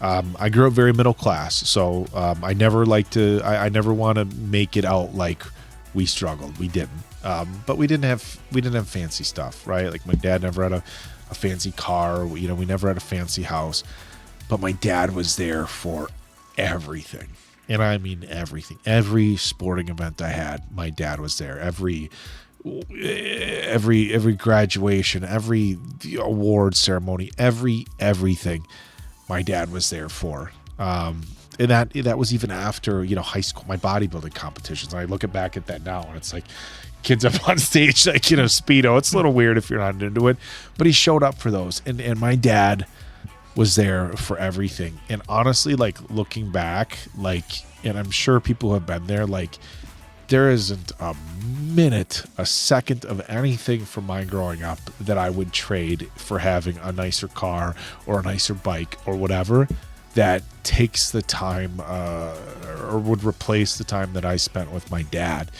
I grew up very middle class, so I never want to make it out like we struggled. We didn't, but we didn't have fancy stuff, right? Like my dad never had a fancy car. We never had a fancy house, but my dad was there for everything, and I mean everything. Every sporting event I had, my dad was there. Every graduation, every award ceremony, everything. My dad was there for, and that was even after high school, my bodybuilding competitions. I look back at that now, and it's like kids up on stage like Speedo. It's a little weird if you're not into it, but he showed up for those, and my dad was there for everything. And honestly, like looking back, and I'm sure people have been there, like there isn't a minute, a second of anything from my growing up that I would trade for having a nicer car or a nicer bike or whatever that takes the time or would replace the time that I spent with my dad.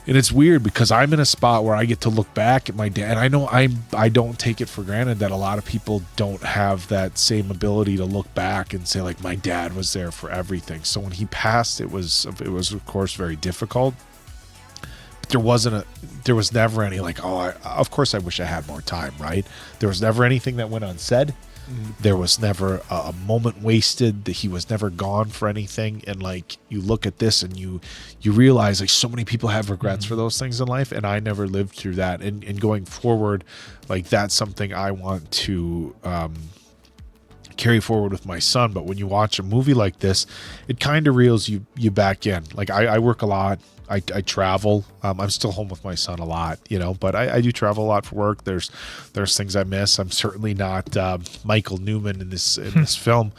And it's weird because I'm in a spot where I get to look back at my dad, and I know I don't take it for granted that a lot of people don't have that same ability to look back and say like my dad was there for everything. So when he passed, it was of course very difficult. But there was never any like, of course I wish I had more time, right? There was never anything that went unsaid. There was never a moment wasted. That he was never gone for anything. And like you look at this and you realize like so many people have regrets for those things in life, and I never lived through that. And going forward, like that's something I want to carry forward with my son. But when you watch a movie like this, it kind of reels you back in. Like I work a lot. I travel. I'm still home with my son a lot, but I do travel a lot for work. There's things I miss. I'm certainly not Michael Newman in this film,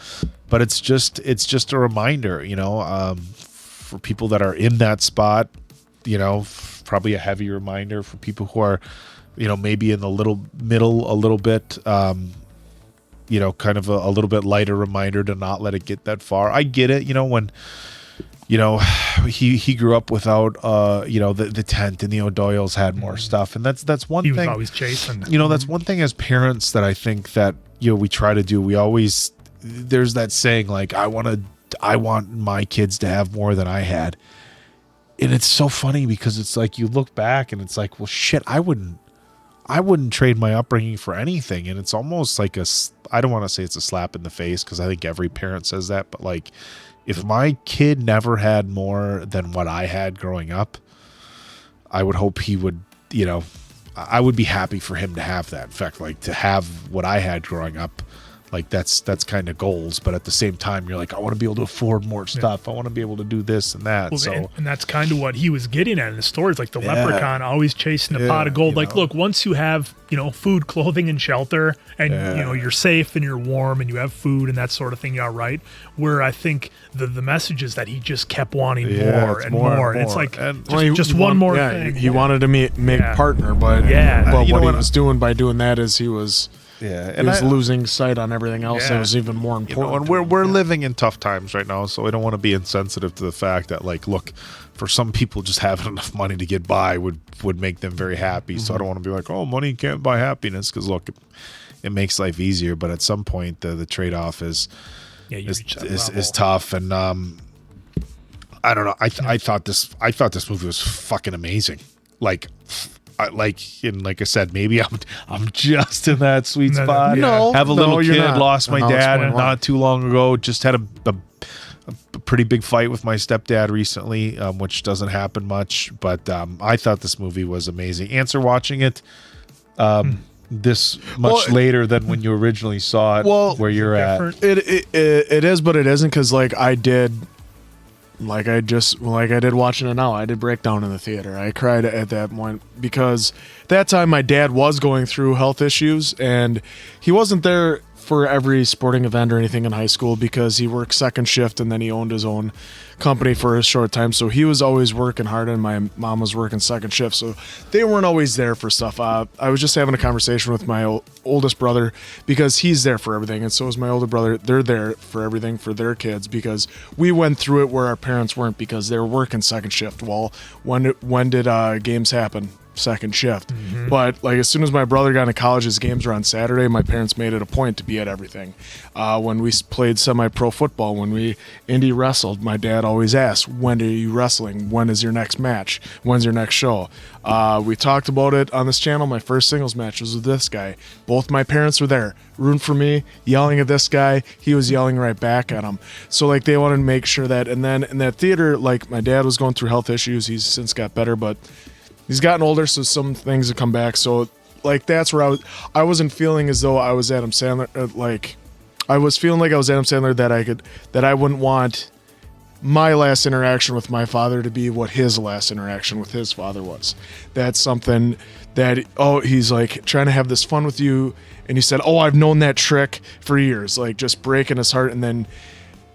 but it's just a reminder, for people that are in that spot, probably a heavy reminder for people who are, maybe in the middle a little bit, kind of a little bit lighter reminder to not let it get that far. I get it, when. He grew up without the tent, and the O'Doyles had more stuff, and that's one thing. He was always chasing. That's one thing as parents that I think that we try to do. We always there's that saying like I want my kids to have more than I had, and it's so funny because it's like you look back and it's like, well, shit, I wouldn't trade my upbringing for anything, and it's almost like I don't want to say it's a slap in the face because I think every parent says that, but like. If my kid never had more than what I had growing up, I would hope he would, I would be happy for him to have that. In fact, like to have what I had growing up, like that's kind of goals. But at the same time, you're like, I want to be able to afford more stuff. I want to be able to do this and that. Well, and that's kind of what he was getting at in the stories, like the leprechaun always chasing a pot of gold. Like, look, once you have, food, clothing, and shelter, and you're safe and you're warm and you have food and that sort of thing, you're all right. Where I think the message is that he just kept wanting more and more. And it's like just one more thing. He wanted to make partner, but what he was doing by doing that is he was. Yeah, and he was losing sight on everything else that was even more important. And we're living in tough times right now, so I don't want to be insensitive to the fact that, like, look, for some people, just having enough money to get by would make them very happy. So I don't want to be like, oh, money can't buy happiness, because look, it makes life easier, but at some point the trade-off is tough. And I don't know. I thought this movie was fucking amazing. Like I said, maybe I'm just in that sweet spot. Have a little kid, lost my dad not too long ago. Just had a pretty big fight with my stepdad recently, which doesn't happen much. But I thought this movie was amazing. Answer watching it this much later than when you originally saw it. Where you're at, it is, but it isn't, because I did watching it now. I did breakdown in the theater. I cried at that point because that time my dad was going through health issues, and he wasn't there for every sporting event or anything in high school because he worked second shift and then he owned his own company for a short time. So he was always working hard and my mom was working second shift. So they weren't always there for stuff. I was just having a conversation with my oldest brother because he's there for everything. And so is my older brother. They're there for everything for their kids because we went through it where our parents weren't because they were working second shift. Well, when did games happen? Second shift. But like as soon as my brother got into college, his games were on Saturday. My parents made it a point to be at everything. When we played semi-pro football, when we indie wrestled, my dad always asked, when are you wrestling? When is your next match? When's your next show? We talked about it on this channel. My first singles match was with this guy. Both my parents were there rooting for me, yelling at this guy. He was yelling right back at him. So like they wanted to make sure that, and then in that theater, like my dad was going through health issues. He's since got better, but he's gotten older, so some things have come back. So, like, that's where I wasn't feeling as though I was Adam Sandler. I was feeling like I was Adam Sandler that I wouldn't want my last interaction with my father to be what his last interaction with his father was. That's something that, he's like trying to have this fun with you. And he said, I've known that trick for years, like just breaking his heart. And then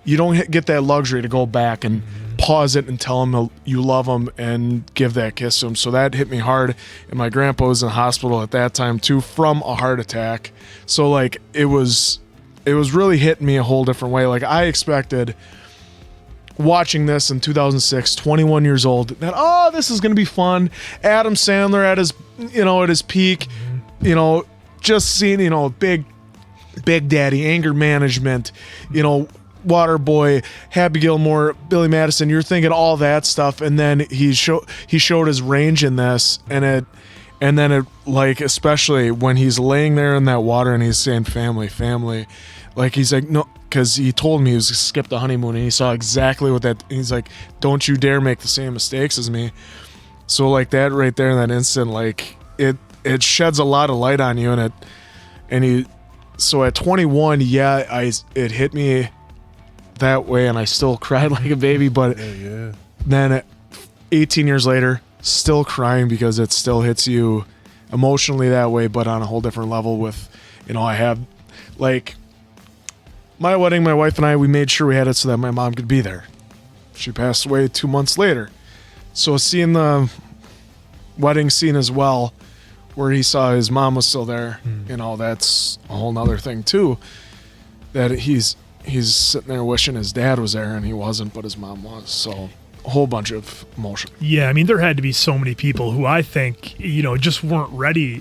you don't get that luxury to go back and pause it and tell him you love him and give that kiss to him. So that hit me hard. And my grandpa was in the hospital at that time too from a heart attack. So like it was really hitting me a whole different way. Like I expected watching this in 2006, 21 years old, that this is going to be fun. Adam Sandler at his peak, just seeing, Big Daddy, anger management, Waterboy, Happy Gilmore, Billy Madison. You're thinking all that stuff, and then he showed his range in this, and then it like especially when he's laying there in that water and he's saying family, like he's like no, because he told me he was skipped the honeymoon and he saw exactly what that. He's like, don't you dare make the same mistakes as me. So like that right there in that instant, like it sheds a lot of light on you, so at 21, it hit me that way and I still cried like a baby, but then 18 years later still crying because it still hits you emotionally that way, but on a whole different level with I have like my wedding, my wife and I, we made sure we had it so that my mom could be there. She passed away 2 months later, so seeing the wedding scene as well where he saw his mom was still there, that's a whole nother thing too, that he's sitting there wishing his dad was there and he wasn't, but his mom was. So a whole bunch of emotion. Yeah, I mean, there had to be so many people who I think, just weren't ready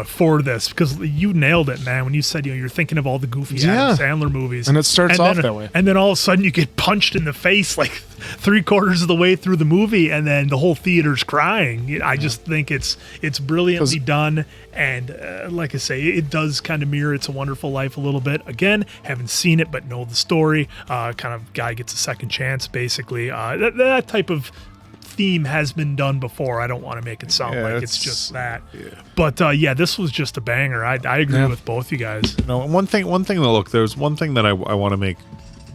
for this because you nailed it, man. When you said, you're thinking of all the goofy Adam Sandler movies. And it starts off that way. And then all of a sudden you get punched in the face like 3/4 of the way through the movie and then the whole theater's crying. I just think it's brilliantly done. And like I say, it does kind of mirror It's a Wonderful Life a little bit. Again, haven't seen it, but know the story. Kind of guy gets a second chance, basically. That type of theme has been done before. I don't want to make it sound like it's just that. Yeah. But this was just a banger. I agree with both you guys. No, one thing though, look, there's one thing that I want to make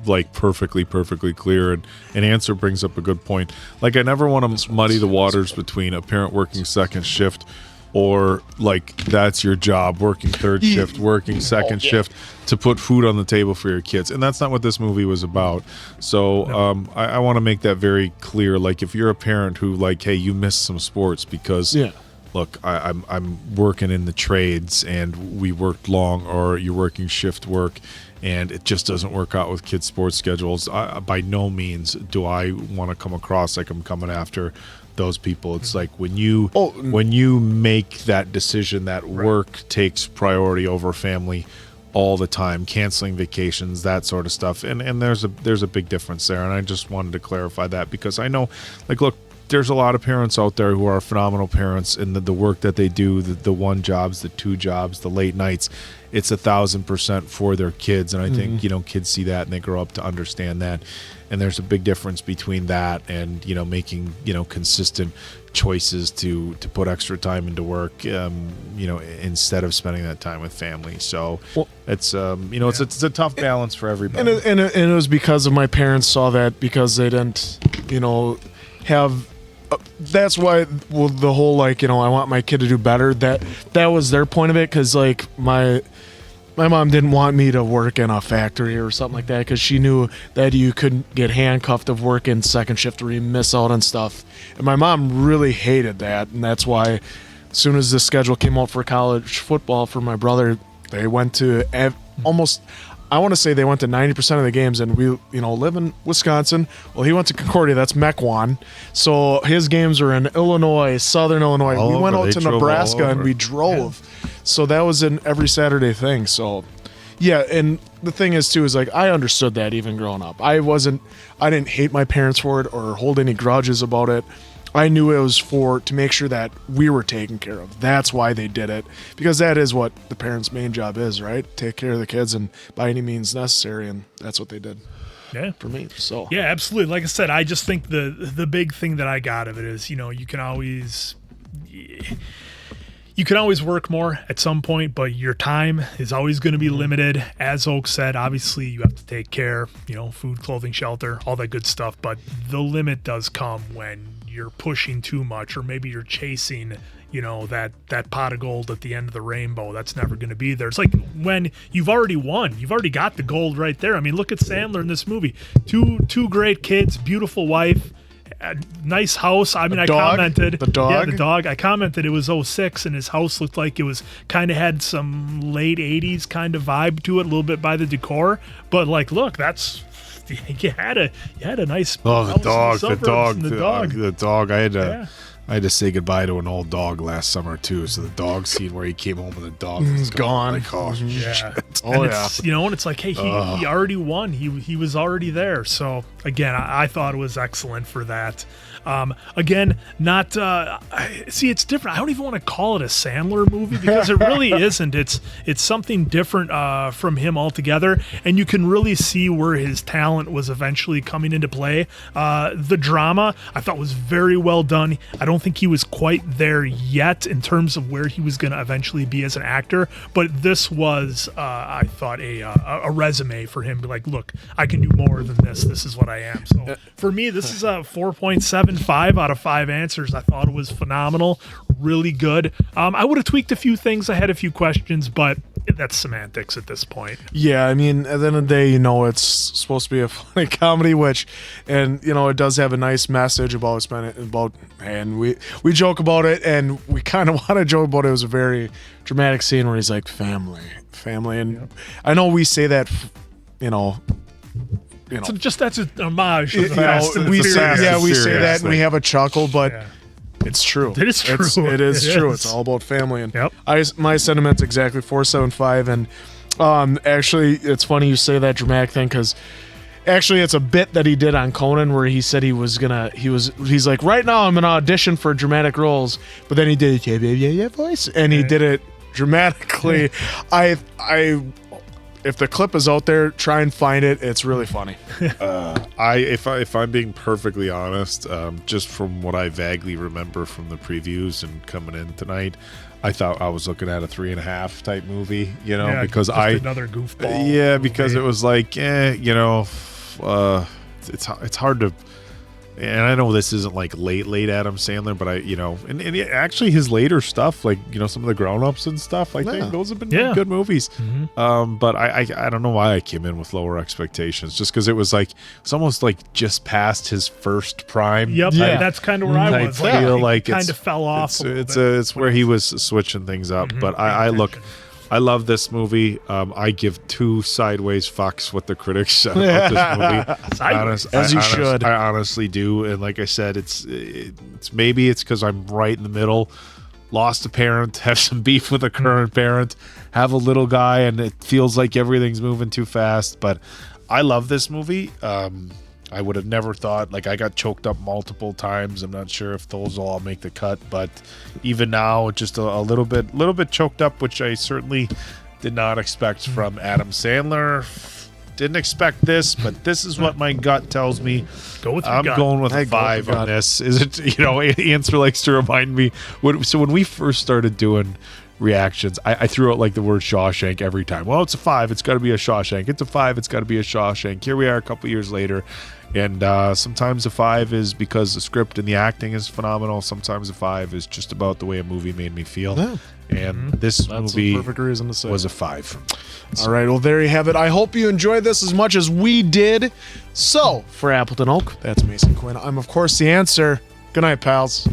like perfectly clear, and an answer brings up a good point. Like I never want to muddy the waters between a parent working second shift or like that's your job, working third shift, working second shift to put food on the table for your kids. And that's not what this movie was about. So I want to make that very clear. Like if you're a parent who like, hey, you missed some sports because look, I'm working in the trades and we worked long, or you're working shift work and it just doesn't work out with kids' sports schedules. By no means do I want to come across like I'm coming after those people. It's like when you make that decision that work takes priority over family all the time, canceling vacations, that sort of stuff, and there's a big difference there. And I just wanted to clarify that because I know, like, look, there's a lot of parents out there who are phenomenal parents, and the work that they do, the one jobs, the two jobs, the late nights, it's 1,000% for their kids. And I think kids see that and they grow up to understand that. And there's a big difference between that and making consistent choices to put extra time into work, instead of spending that time with family. So it's it's a tough balance for everybody. And it was because of my parents saw that, because they didn't have. That's why the whole I want my kid to do better. That was their point of it, because like My mom didn't want me to work in a factory or something like that because she knew that you couldn't get handcuffed of working second shift or you miss out on stuff. And my mom really hated that, and that's why as soon as the schedule came out for college football for my brother, they went to almost, I want to say they went to 90% of the games, and we, live in Wisconsin. Well, he went to Concordia, that's Mequon. So his games were in Illinois, Southern Illinois. We went out to Nebraska and we drove. Yeah. So that was an every Saturday thing. So, yeah, and the thing is, too, is like I understood that even growing up. I didn't hate my parents for it or hold any grudges about it. I knew it was to make sure that we were taken care of. That's why they did it, because that is what the parents' main job is, right? Take care of the kids and by any means necessary, and that's what they did. Yeah, for me. So yeah, absolutely. Like I said, I just think the big thing that I got of it is, you can always work more at some point, but your time is always going to be limited. As Oak said, obviously you have to take care, food, clothing, shelter, all that good stuff. But the limit does come when you're pushing too much, or maybe you're chasing, that pot of gold at the end of the rainbow. That's never going to be there. It's like when you've already won, you've already got the gold right there. I mean, look at Sandler in this movie. Two great kids, beautiful wife, nice house. I mean, I commented the dog. Yeah, the dog. I commented it was 06 and his house looked like it was kind of had some late 80s kind of vibe to it, a little bit by the decor. But like, look, you had a nice the dog. I had to say goodbye to an old dog last summer too. So the dog scene where he came home and the dog was gone. Like, oh shit. And it's like, hey, he already won. He was already there. So again, I thought it was excellent for that. Again, not see, it's different. I don't even want to call it a Sandler movie because it really isn't. It's something different from him altogether, and you can really see where his talent was eventually coming into play. The drama I thought was very well done. I don't think he was quite there yet in terms of where he was going to eventually be as an actor, but this was I thought a resume for him. Be like, look, I can do more than this. This is what I am. So for me, this is a 4.75 out of 5 answers. I thought it was phenomenal, really good. I would have tweaked a few things. I had a few questions, but that's semantics at this point. Yeah, I mean, at the end of the day, it's supposed to be a funny comedy, it does have a nice message about, and we joke about it, and we kind of want to joke about it. It was a very dramatic scene where he's like, family, and I know we say that, so just that's an homage. We say that and we have a chuckle, but it's true. It is true. It is true. It's all about family. And my sentiment's exactly 4.75. And actually, it's funny you say that dramatic thing because actually it's a bit that he did on Conan where he said he's like, right now I'm gonna audition for dramatic roles, but then he did a voice and he did it dramatically. If the clip is out there, try and find it. It's really funny. If I'm being perfectly honest, just from what I vaguely remember from the previews and coming in tonight, I thought I was looking at a 3.5 type movie. Because another goofball. Yeah, because it was like, it's hard to. And I know this isn't like late Adam Sandler, but and actually his later stuff, like some of the Grown Ups and stuff, I think those have been good movies. Mm-hmm. But I don't know why I came in with lower expectations, just because it's almost like just past his first prime. Yep, that's kind of where I was. I feel like kind of fell off. It's where he was switching things up. Mm-hmm. But I love this movie. I give 2 sideways fucks what the critics said about this movie. As you should. I honestly do. And like I said, it's maybe it's because I'm right in the middle. Lost a parent, have some beef with a current parent, have a little guy, and it feels like everything's moving too fast. But I love this movie. I would have never thought, I got choked up multiple times. I'm not sure if those will all make the cut, but even now, just a little bit choked up, which I certainly did not expect from Adam Sandler. Didn't expect this, but this is what my gut tells me. I'm going with a 5 on this. Is it, Answer likes to remind me. When we first started doing reactions. I threw out like the word Shawshank every time. Well, it's a 5. It's got to be a Shawshank. It's a 5. It's got to be a Shawshank. Here we are a couple years later. And sometimes a 5 is because the script and the acting is phenomenal. Sometimes a 5 is just about the way a movie made me feel. Yeah. And this movie a perfect reason to say was a 5. All right, well, there you have it. I hope you enjoyed this as much as we did. So, for Appleton Oak, that's Mason Quinn. I'm, of course, the answer. Good night, pals.